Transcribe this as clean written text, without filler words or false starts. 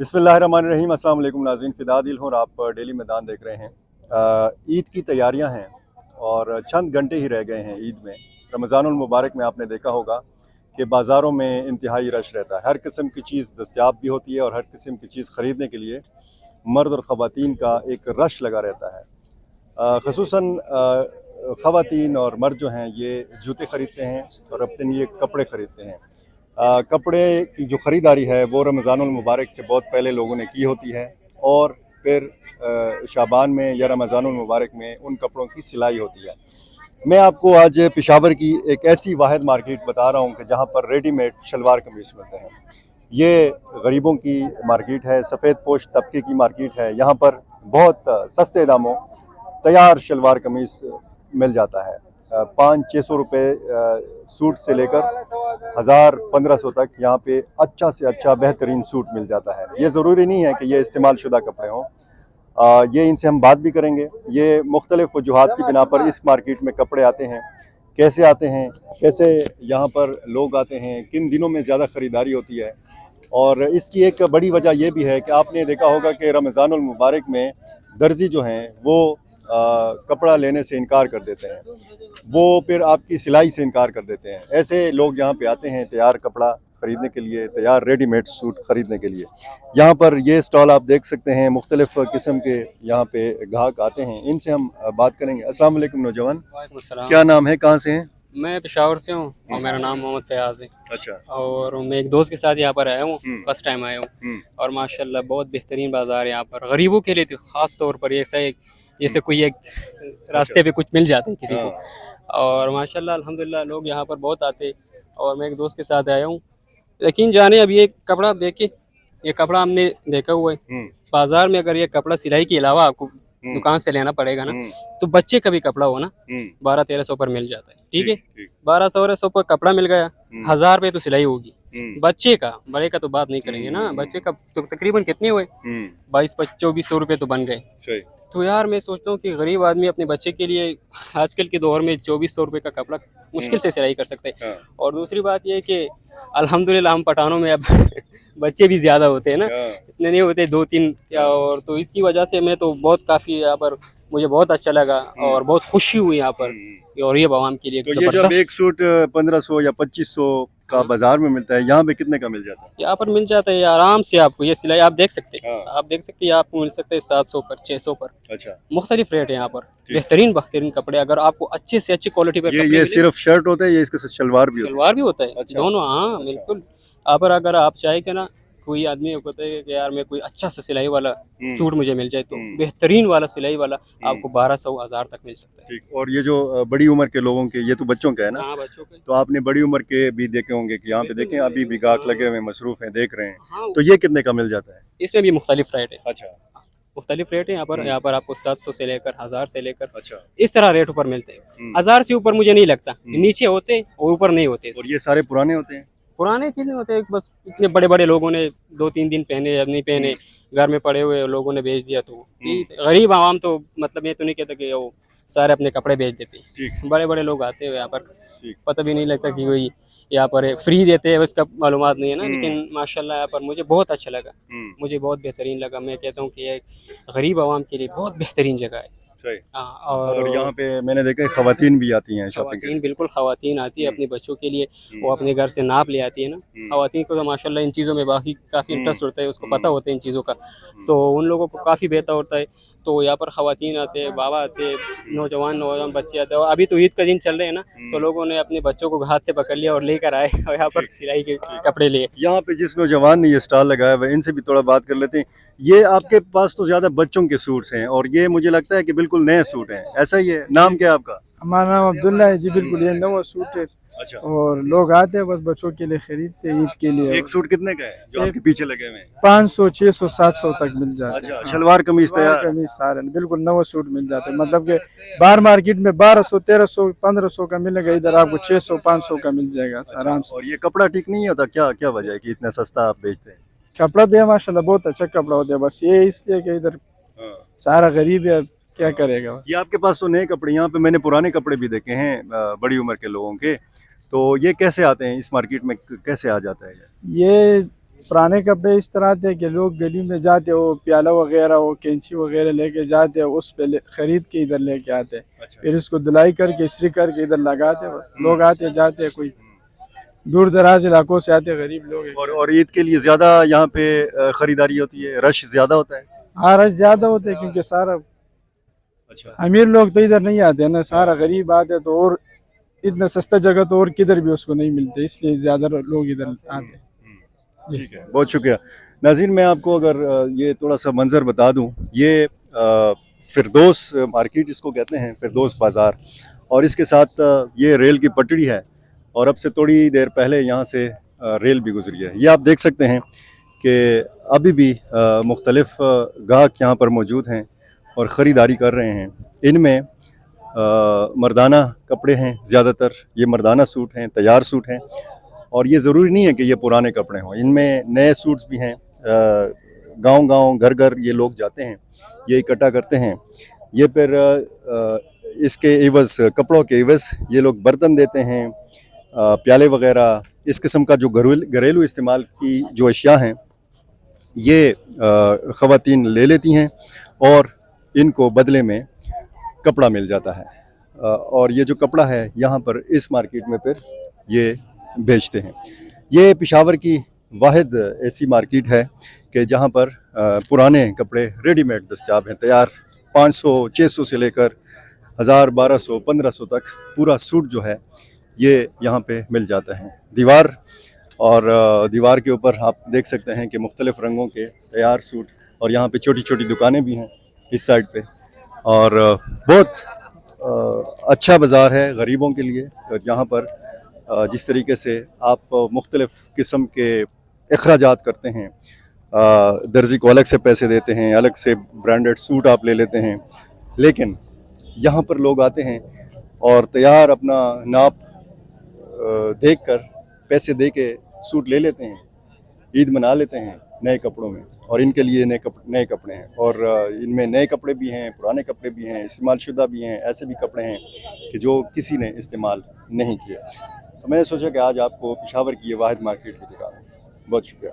बिस्मिल्लाहिर्रहमानिर्रहीम। अस्सलाम वालेकुम नाज़रीन, फ़िदा दिल हूँ और आप डेली मैदान देख रहे हैं। ईद की तैयारियां हैं और चंद घंटे ही रह गए हैं ईद में। रमज़ानुल मुबारक में आपने देखा होगा कि बाज़ारों में इंतहाई रश रहता है। हर किस्म की चीज़ दस्तयाब भी होती है और हर किस्म की चीज़ ख़रीदने के लिए मर्द और ख़वातीन का एक रश लगा रहता है। ख़ुसूसन ख़वातीन और मर्द जो हैं ये जूते ख़रीदते हैं और अपने लिए कपड़े ख़रीदते हैं। कपड़े की जो ख़रीदारी है वो रमज़ानुल मुबारक से बहुत पहले लोगों ने की होती है और फिर शाबान में या रमज़ानुल मुबारक में उन कपड़ों की सिलाई होती है। मैं आपको आज पेशावर की एक ऐसी वाहिद मार्केट बता रहा हूँ कि जहाँ पर रेडीमेड शलवार कमीज़ मिलते हैं। ये गरीबों की मार्केट है, सफ़ेद पोश तबके की मार्केट है। यहाँ पर बहुत सस्ते दामों तैयार शलवार कमीज़ मिल जाता है। 500-600 रुपये सूट से लेकर 1000-1500 तक यहाँ पे अच्छा से अच्छा बेहतरीन सूट मिल जाता है। ये ज़रूरी नहीं है कि ये इस्तेमाल शुदा कपड़े हों। ये इनसे हम बात भी करेंगे। ये मुख्तलिफ़ वजूहात की बिना पर इस मार्केट में कपड़े आते हैं, कैसे आते हैं, कैसे यहाँ पर लोग आते हैं, किन दिनों में ज़्यादा ख़रीदारी होती है। और इसकी एक बड़ी वजह यह भी है कि आपने देखा होगा कि रमज़ानुल मुबारक में दर्जी जो हैं वो कपड़ा लेने से इनकार कर देते हैं, वो फिर आपकी सिलाई से इनकार कर देते हैं। ऐसे लोग यहाँ पे आते हैं तैयार कपड़ा ख़रीदने के लिए, तैयार रेडीमेड सूट ख़रीदने के लिए। यहाँ पर ये स्टॉल आप देख सकते हैं, मुख्तलिफ़ किस्म के यहाँ पे ग्राहक आते हैं। इनसे हम बात करेंगे। अस्सलाम वालेकुम नौजवान, वालेकुम अस्सलाम। क्या नाम है, कहाँ से हैं? मैं पेशावर से हूँ और मेरा नाम मोहम्मद फयाज़ है। अच्छा। और मैं एक दोस्त के साथ यहाँ पर आया हूँ, फर्स्ट टाइम आया हूँ। और माशाल्लाह बहुत बेहतरीन बाज़ार है यहाँ पर, गरीबों के लिए तो ख़ास तौर पर ऐसा है जैसे कोई एक रास्ते पे कुछ मिल जाता है किसी को। और माशाल्लाह अल्हम्दुलिल्लाह लोग यहाँ पर बहुत आते। और मैं एक दोस्त के साथ आया हूँ, यकीन जाने अब ये कपड़ा देखे, ये कपड़ा हमने देखा हुआ है बाजार में। अगर ये कपड़ा सिलाई के अलावा आपको दुकान से लेना पड़ेगा ना, तो बच्चे का भी कपड़ा हो ना 1200-1300 पर मिल जाता है। ठीक है, 1200-1300 पर कपड़ा मिल गया, 1000 रुपये तो सिलाई होगी बच्चे का। बड़े का तो बात नहीं करेंगे ना, बच्चे का तो तकरीबन कितने हुए, 2200-2400 रुपये तो बन गए। तो यार मैं सोचता हूँ कि गरीब आदमी अपने बच्चे के लिए आजकल के दौर में 2400 रुपये का कपड़ा मुश्किल से सिलाई कर सकते हैं। और दूसरी बात ये है कि अल्हम्दुलिल्लाह हम पठानों में अब बच्चे भी ज़्यादा होते हैं ना, इतने नहीं होते, 2-3। और तो इसकी वजह से मैं तो बहुत काफ़ी यहाँ पर मुझे बहुत अच्छा लगा और बहुत खुशी हुई यहाँ पर। और ये आवाम के लिए तो ये जब एक सूट 1500 या 2500 का बाजार में मिलता है, यहाँ पे कितने का मिल जाता है? यहाँ पर मिल जाता है आराम से आपको। ये सिलाई आप देख सकते हैं, आप देख सकते हैं, आपको मिल सकते हैं 700 पर, 600 पर। अच्छा, मुख्तलिफ रेट है यहाँ पर, बेहतरीन बेहतरीन कपड़े। अगर आपको अच्छे से अच्छी क्वालिटी पर ये सिर्फ शर्ट होता है या इसके साथ शलवार भी होता है? अच्छा। दोनों, हाँ बिल्कुल। यहाँ पर अगर आप चाहे कि ना कोई आदमी होता है कि यार मैं कोई अच्छा सा सिलाई वाला सूट मुझे मिल जाए, तो बेहतरीन वाला सिलाई वाला आपको 1200-1000 तक मिल सकता है। ठीक। और ये जो बड़ी उम्र के लोगों के, ये तो बच्चों का है ना? हाँ, बच्चों के। तो आपने बड़ी उम्र के भी देखे होंगे कि यहाँ पे देखें अभी भी गाहक लगे हुए मसरूफ हैं, देख रहे हैं। हाँ, तो ये कितने का मिल जाता है? इसमें भी मुख्तलिफ रेट है। अच्छा, मुख्तलिफ रेट है यहाँ पर आपको 700 से लेकर 1000 से लेकर, अच्छा, इस तरह रेट ऊपर मिलते हैं। 1000 से ऊपर मुझे नहीं लगता, नीचे होते और ऊपर नहीं होते। और ये सारे पुराने होते हैं? पुराने कितने होते हैं, बस इतने बड़े बड़े लोगों ने 2-3 दिन पहने या नहीं पहने, घर में पड़े हुए लोगों ने बेच दिया। तो गरीब आवाम तो मतलब ये तो नहीं कहता कि वो सारे अपने कपड़े बेच देते हैं। बड़े बड़े लोग आते हैं यहाँ पर, पता भी नहीं लगता कि कोई यहाँ पर फ्री देते हैं, उसका मालूमात नहीं है ना। लेकिन माशाल्लाह यहाँ पर मुझे बहुत अच्छा लगा, मुझे बहुत बेहतरीन लगा। मैं कहता हूँ कि ये गरीब आवाम के लिए बहुत बेहतरीन जगह है। और यहाँ पे मैंने देखा ख़वातीन भी आती हैं शॉपिंग के लिए। बिल्कुल, ख़वातीन आती है अपने बच्चों के लिए, वो अपने घर से नाप ले आती है ना। ख़वातीन को तो माशाल्लाह इन चीज़ों में बाकी काफ़ी इंटरेस्ट होता है, उसको पता होता है इन चीज़ों का, तो उन लोगों को काफ़ी बेहतर होता है। तो यहाँ पर ख़वातीन आते हैं, बाबा आते हैं, नौजवान बच्चे आते हैं। और अभी तो ईद का दिन चल रहे हैं ना, तो लोगों ने अपने बच्चों को हाथ से पकड़ लिया और लेकर आए और यहाँ पर सिलाई के कपड़े लिए। यहाँ पे जिस नौजवान ने ये स्टॉल लगाया हुआ है, इनसे भी थोड़ा बात कर लेते हैं। ये आपके पास तो ज़्यादा बच्चों के सूट्स हैं और ये मुझे लगता है कि बिल्कुल नए सूट हैं, ऐसा ही है? नाम क्या है आपका? हमारा नाम अब्दुल्ला है जी। बिल्कुल ये नवा सूट है। अच्छा। और लोग आते हैं बस बच्चों के लिए खरीदते हैं ईद के लिए। एक सूट कितने का है जो आपके पीछे लगे हुए हैं? 500, 600, 700 तक मिल जाते हैं। अच्छा, शलवार कमीज तैयार? कमीज सारे बिल्कुल नवा सूट मिल जाते हैं। मतलब कि बाहर मार्केट में 1200, 1300, 1500 का मिलेगा, इधर आपको 600, 500 का मिल जाएगा आराम से। और ये कपड़ा ठीक नहीं होता क्या? क्या वजह है कि इतना सस्ता आप बेचते हैं? कपड़ा तो माशाल्लाह बहुत अच्छा कपड़ा होता है, बस ये इसलिए कि इधर सारा गरीब है, क्या करेगा। ये आपके पास तो नए कपड़े, यहाँ पे मैंने पुराने कपड़े भी देखे हैं बड़ी उम्र के लोगों के, तो ये कैसे आते हैं इस मार्केट में, कैसे आ जाता है ये पुराने कपड़े इस तरह थे कि लोग गली में जाते, वो प्याला वगैरह, वो कैंची वगैरह लेके जाते, उस पे खरीद के इधर लेके आते, फिर उसको धुलाई करके इस्त्री करके इधर लगाते। लोग आते जाते, कोई दूर दराज इलाकों से आते गरीब लोग हैं। और ईद के लिए ज़्यादा यहाँ पे ख़रीदारी होती है, रश ज़्यादा होता है? हाँ, रश ज्यादा होते हैं क्योंकि सारा अच्छा। अमीर लोग तो इधर नहीं आते ना, सारा गरीब आते, तो और इतना सस्ता जगह तो और किधर भी उसको नहीं मिलते, इसलिए ज्यादा लोग इधर आते हैं। ठीक है, बहुत शुक्रिया। नाज़रीन, मैं आपको अगर ये थोड़ा सा मंज़र बता दूं, ये फिरदौस मार्केट इसको कहते हैं, फिरदौस बाज़ार, और इसके साथ ये रेल की पटड़ी है, और अब से थोड़ी देर पहले यहाँ से रेल भी गुजरी है। ये आप देख सकते हैं कि अभी भी मुख्तलिफ गाहक यहाँ पर मौजूद हैं और ख़रीदारी कर रहे हैं। इनमें मर्दाना कपड़े हैं ज़्यादातर, ये मर्दाना सूट हैं, तैयार सूट हैं, और ये ज़रूरी नहीं है कि ये पुराने कपड़े हों, इनमें नए सूट्स भी हैं। गांव-गांव, घर-घर ये लोग जाते हैं, ये इकट्ठा करते हैं, ये फिर इसके एवज़, कपड़ों के एवज़ ये लोग बर्तन देते हैं, प्याले वगैरह, इस किस्म का जो घरेलू इस्तेमाल की जो अशिया हैं, ये ख़वातीन ले लेती हैं और इनको बदले में कपड़ा मिल जाता है। और ये जो कपड़ा है यहाँ पर इस मार्केट में फिर ये बेचते हैं। ये पेशावर की वाहिद ऐसी मार्केट है कि जहाँ पर पुराने कपड़े रेडीमेड दस्तयाब हैं, तैयार 500-600 से लेकर 1000-1200-1500 तक पूरा सूट जो है ये यहाँ पे मिल जाता है। दीवार के ऊपर आप देख सकते हैं कि मुख्तलिफ़ रंगों के तैयार सूट, और यहाँ पे छोटी छोटी दुकानें भी हैं इस साइड पे, और बहुत अच्छा बाज़ार है गरीबों के लिए। और यहाँ पर जिस तरीके से आप मुख्तलिफ़ किस्म के अखराजात करते हैं, दर्जी को अलग से पैसे देते हैं, अलग से ब्रांडेड सूट आप ले लेते हैं, लेकिन यहाँ पर लोग आते हैं और तैयार अपना नाप देखकर पैसे दे के सूट ले लेते हैं, ईद मना लेते हैं नए कपड़ों में, और इनके लिए नए कपड़े हैं, और इनमें नए कपड़े भी हैं, पुराने कपड़े भी हैं, इस्तेमाल शुदा भी हैं, ऐसे भी कपड़े हैं कि जो किसी ने इस्तेमाल नहीं किया। तो मैंने सोचा कि आज आपको पेशावर की ये वाहिद मार्केट भी दिखा दूँ। बहुत शुक्रिया।